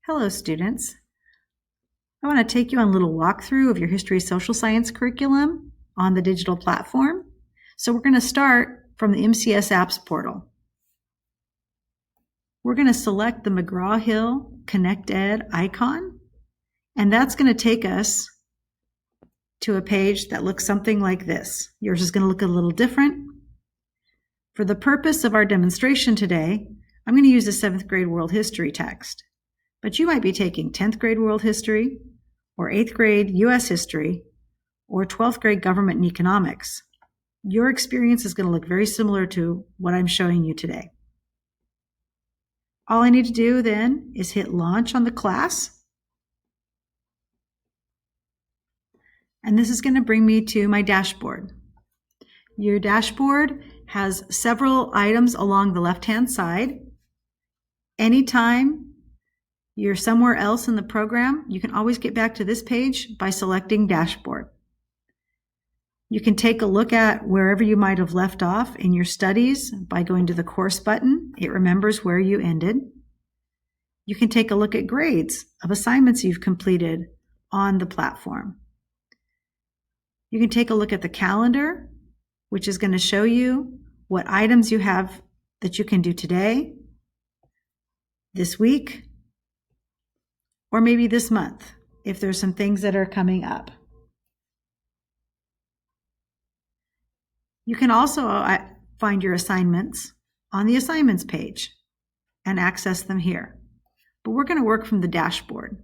Hello, students. I want to take you on a little walkthrough of your History Social Science curriculum on the digital platform. So we're going to start from the MCS Apps portal. We're going to select the McGraw-Hill Connect Ed icon, and that's going to take us to a page that looks something like this. Yours is going to look a little different. For the purpose of our demonstration today, I'm going to use a 7th grade world history text. But you might be taking 10th grade world history, or 8th grade US history, or 12th grade government and economics. Your experience is going to look very similar to what I'm showing you today. All I need to do then is hit launch on the class. And this is going to bring me to my dashboard. Your dashboard has several items along the left-hand side. Anytime you're somewhere else in the program, you can always get back to this page by selecting Dashboard. You can take a look at wherever you might have left off in your studies by going to the Course button. It remembers where you ended. You can take a look at grades of assignments you've completed on the platform. You can take a look at the calendar, which is going to show you what items you have that you can do today, this week, or maybe this month, if there's some things that are coming up. You can also find your assignments on the assignments page and access them here. But we're going to work from the dashboard.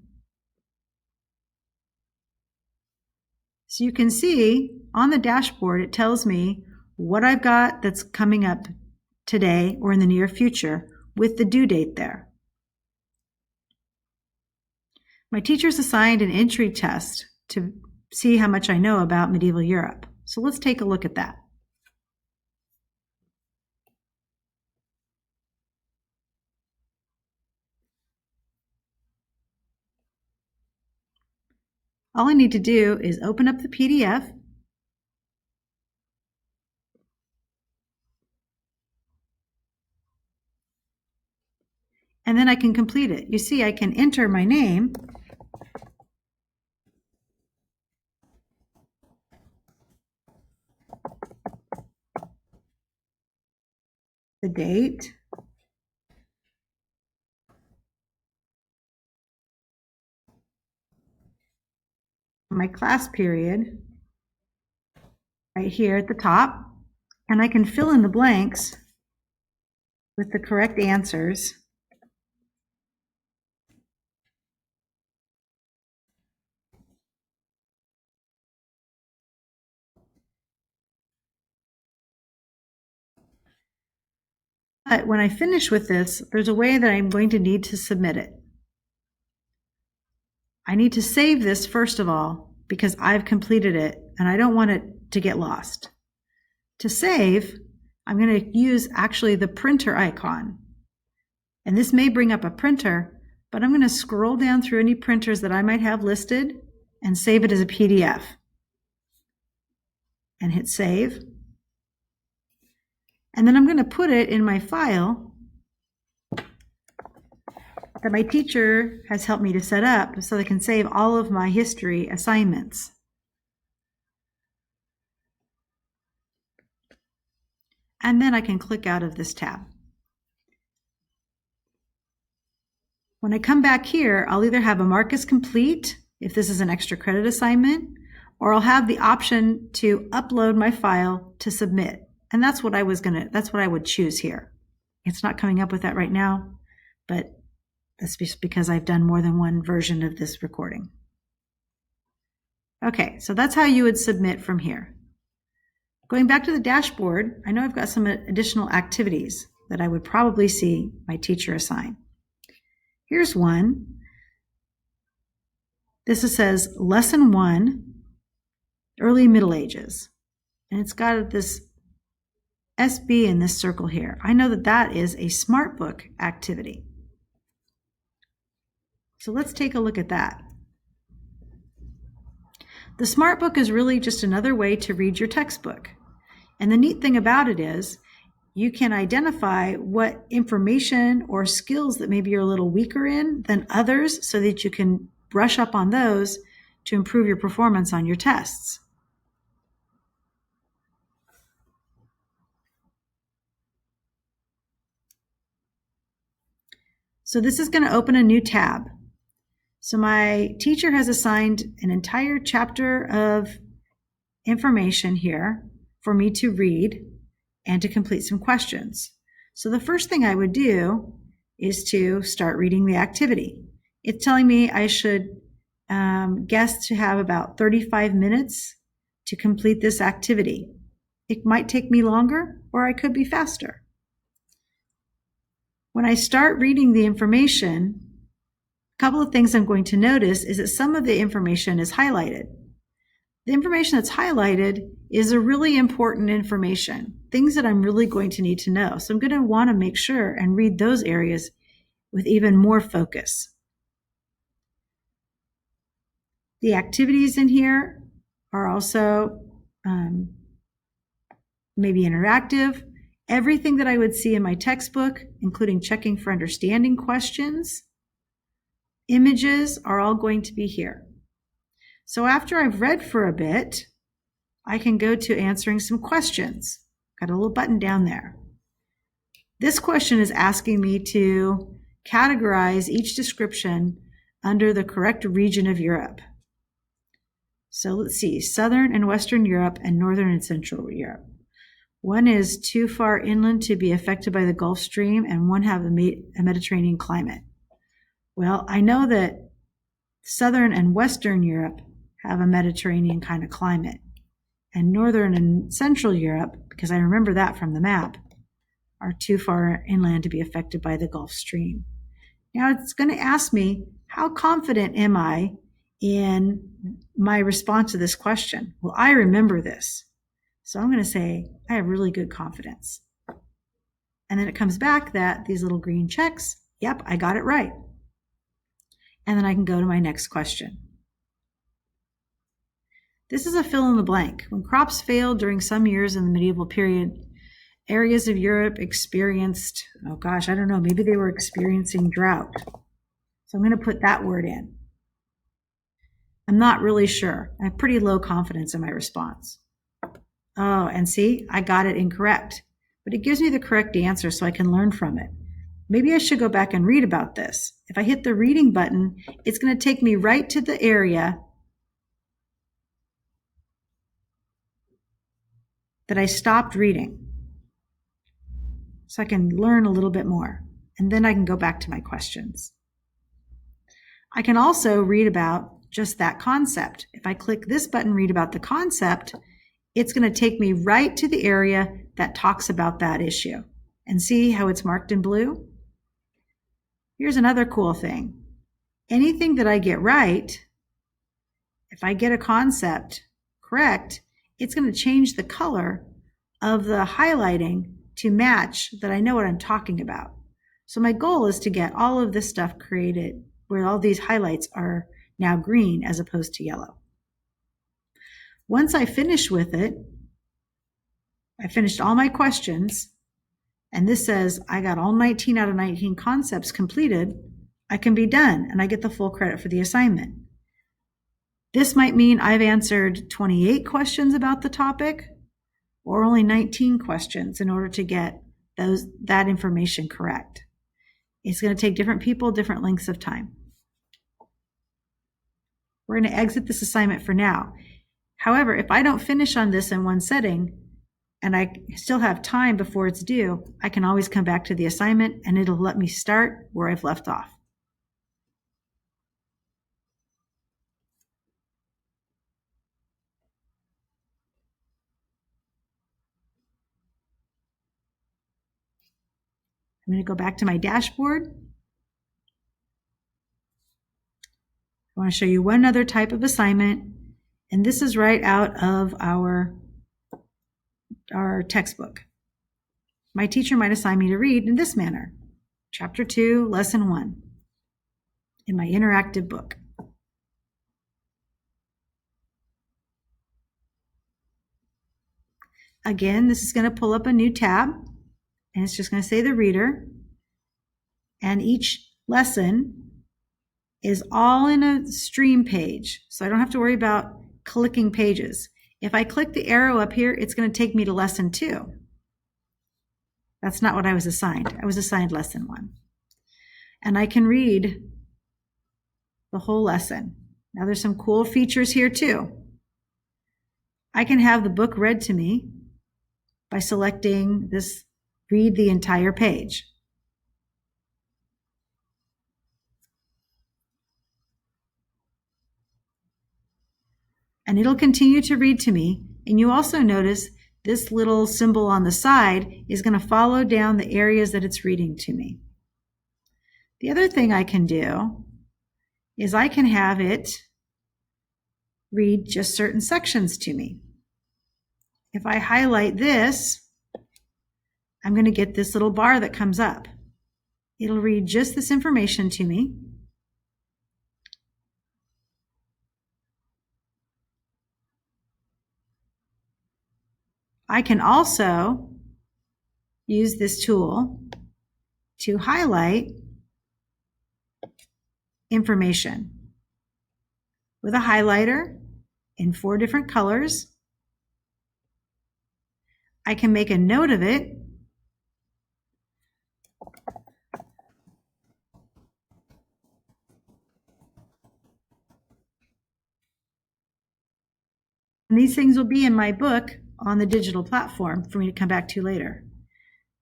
So you can see on the dashboard, it tells me what I've got that's coming up today or in the near future with the due date there. My teachers assigned an entry test to see how much I know about medieval Europe. So let's take a look at that. All I need to do is open up the PDF. And then I can complete it. You see, I can enter my name, the date, my class period right here at the top, and I can fill in the blanks with the correct answers. But when I finish with this, there's a way that I'm going to need to submit it. I need to save this first of all, because I've completed it and I don't want it to get lost. To save, I'm going to use actually the printer icon. And this may bring up a printer, but I'm going to scroll down through any printers that I might have listed and save it as a PDF. And hit save. And then I'm going to put it in my file that my teacher has helped me to set up so I can save all of my history assignments. And then I can click out of this tab. When I come back here, I'll either have a mark as complete if this is an extra credit assignment, or I'll have the option to upload my file to submit. And that's what I would choose here. It's not coming up with that right now, but that's just because I've done more than one version of this recording. Okay, so that's how you would submit from here. Going back to the dashboard, I know I've got some additional activities that I would probably see my teacher assign. Here's one. This says Lesson 1, Early Middle Ages. And it's got this SB in this circle here. I know that that is a Smart Book activity. So let's take a look at that. The Smart Book is really just another way to read your textbook. And the neat thing about it is, you can identify what information or skills that maybe you're a little weaker in than others so that you can brush up on those to improve your performance on your tests. So this is going to open a new tab. So my teacher has assigned an entire chapter of information here for me to read and to complete some questions. So the first thing I would do is to start reading the activity. It's telling me I should guess to have about 35 minutes to complete this activity. It might take me longer, or I could be faster. When I start reading the information, a couple of things I'm going to notice is that some of the information is highlighted. The information that's highlighted is a really important information, things that I'm really going to need to know. So I'm going to want to make sure and read those areas with even more focus. The activities in here are also maybe interactive. Everything that I would see in my textbook, including checking for understanding questions, images, are all going to be here. So after I've read for a bit, I can go to answering some questions. Got a little button down there. This question is asking me to categorize each description under the correct region of Europe. So let's see, Southern and Western Europe and Northern and Central Europe. One is too far inland to be affected by the Gulf Stream, and one have a Mediterranean climate. Well, I know that Southern and Western Europe have a Mediterranean kind of climate, and Northern and Central Europe, because I remember that from the map, are too far inland to be affected by the Gulf Stream. Now it's going to ask me, how confident am I in my response to this question? Well, I remember this. So I'm going to say, I have really good confidence. And then it comes back that these little green checks, yep, I got it right. And then I can go to my next question. This is a fill in the blank. When crops failed during some years in the medieval period, areas of Europe experienced, maybe they were experiencing drought. So I'm going to put that word in. I'm not really sure. I have pretty low confidence in my response. Oh, and see, I got it incorrect, but it gives me the correct answer so I can learn from it. Maybe I should go back and read about this. If I hit the reading button, it's going to take me right to the area that I stopped reading, so I can learn a little bit more, and then I can go back to my questions. I can also read about just that concept. If I click this button, read about the concept, it's going to take me right to the area that talks about that issue. And see how it's marked in blue? Here's another cool thing. Anything that I get right, if I get a concept correct, it's going to change the color of the highlighting to match that I know what I'm talking about. So my goal is to get all of this stuff created where all these highlights are now green as opposed to yellow. Once I finish with it, I finished all my questions, and this says I got all 19 out of 19 concepts completed, I can be done and I get the full credit for the assignment. This might mean I've answered 28 questions about the topic or only 19 questions in order to get that information correct. It's going to take different people, different lengths of time. We're going to exit this assignment for now. However, if I don't finish on this in one setting and I still have time before it's due, I can always come back to the assignment and it'll let me start where I've left off. I'm going to go back to my dashboard. I want to show you one other type of assignment, and this is right out of our textbook. My teacher might assign me to read in this manner, Chapter 2, Lesson 1, in my interactive book. Again, this is going to pull up a new tab. and it's just going to say the reader. And each lesson is all in a stream page, so I don't have to worry about clicking pages. If I click the arrow up here, it's going to take me to lesson 2. That's not what I was assigned. I was assigned lesson 1. And I can read the whole lesson. Now there's some cool features here too. I can have the book read to me by selecting this read the entire page. And it'll continue to read to me. And you also notice this little symbol on the side is going to follow down the areas that it's reading to me. The other thing I can do is I can have it read just certain sections to me. If I highlight this, I'm going to get this little bar that comes up. It'll read just this information to me. I can also use this tool to highlight information with a highlighter in 4 different colors. I can make a note of it. And these things will be in my book on the digital platform for me to come back to later.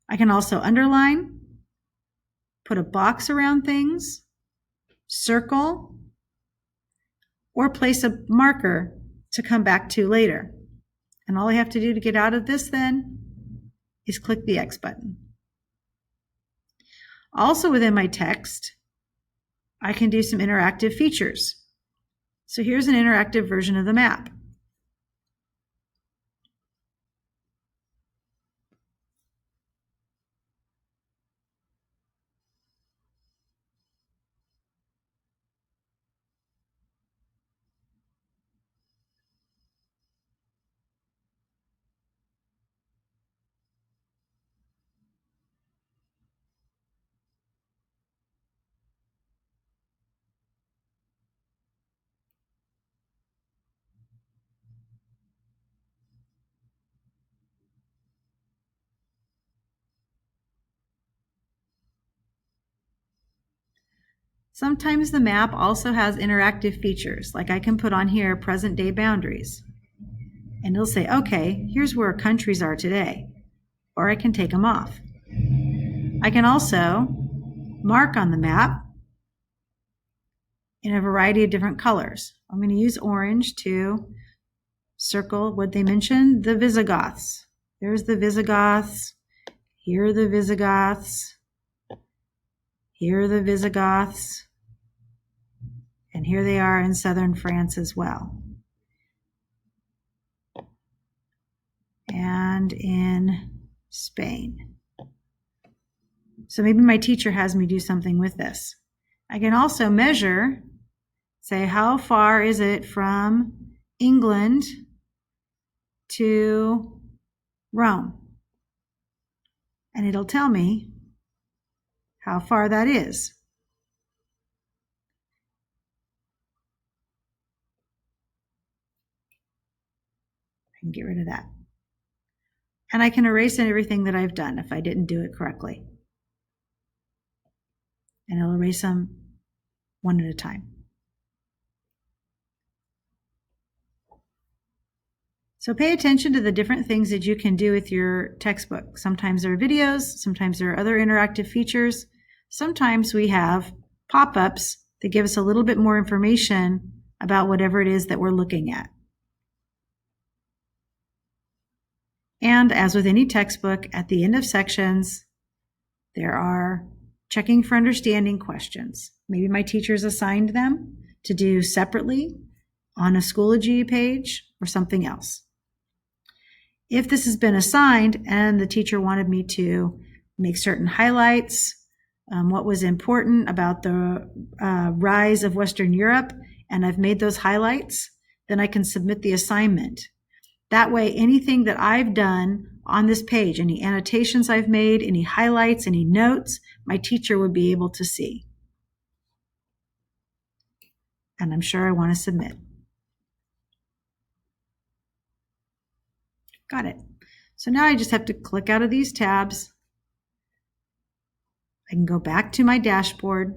I can also underline, put a box around things, circle, or place a marker to come back to later. And all I have to do to get out of this then is click the X button. Also within my text, I can do some interactive features. So here's an interactive version of the map. Sometimes the map also has interactive features, like I can put on here present day boundaries. And it'll say, okay, here's where countries are today. Or I can take them off. I can also mark on the map in a variety of different colors. I'm going to use orange to circle what they mentioned, the Visigoths. There's the Visigoths. Here are the Visigoths. Here are the Visigoths. And here they are in southern France as well. And in Spain. So maybe my teacher has me do something with this. I can also measure, say how far is it from England to Rome? And it'll tell me how far that is. I can get rid of that. And I can erase everything that I've done if I didn't do it correctly. And I'll erase them one at a time. So pay attention to the different things that you can do with your textbook. Sometimes there are videos, sometimes there are other interactive features. Sometimes we have pop-ups that give us a little bit more information about whatever it is that we're looking at. And as with any textbook, at the end of sections, there are checking for understanding questions. Maybe my teachers assigned them to do separately on a Schoology page or something else. If this has been assigned and the teacher wanted me to make certain highlights, what was important about the rise of Western Europe, and I've made those highlights, then I can submit the assignment. That way, anything that I've done on this page, any annotations I've made, any highlights, any notes, my teacher would be able to see. And I'm sure I want to submit. Got it. So now I just have to click out of these tabs. I can go back to my dashboard.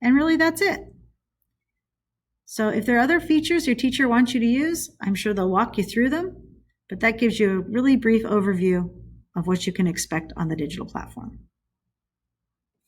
And really that's it. So if there are other features your teacher wants you to use, I'm sure they'll walk you through them, but that gives you a really brief overview of what you can expect on the digital platform.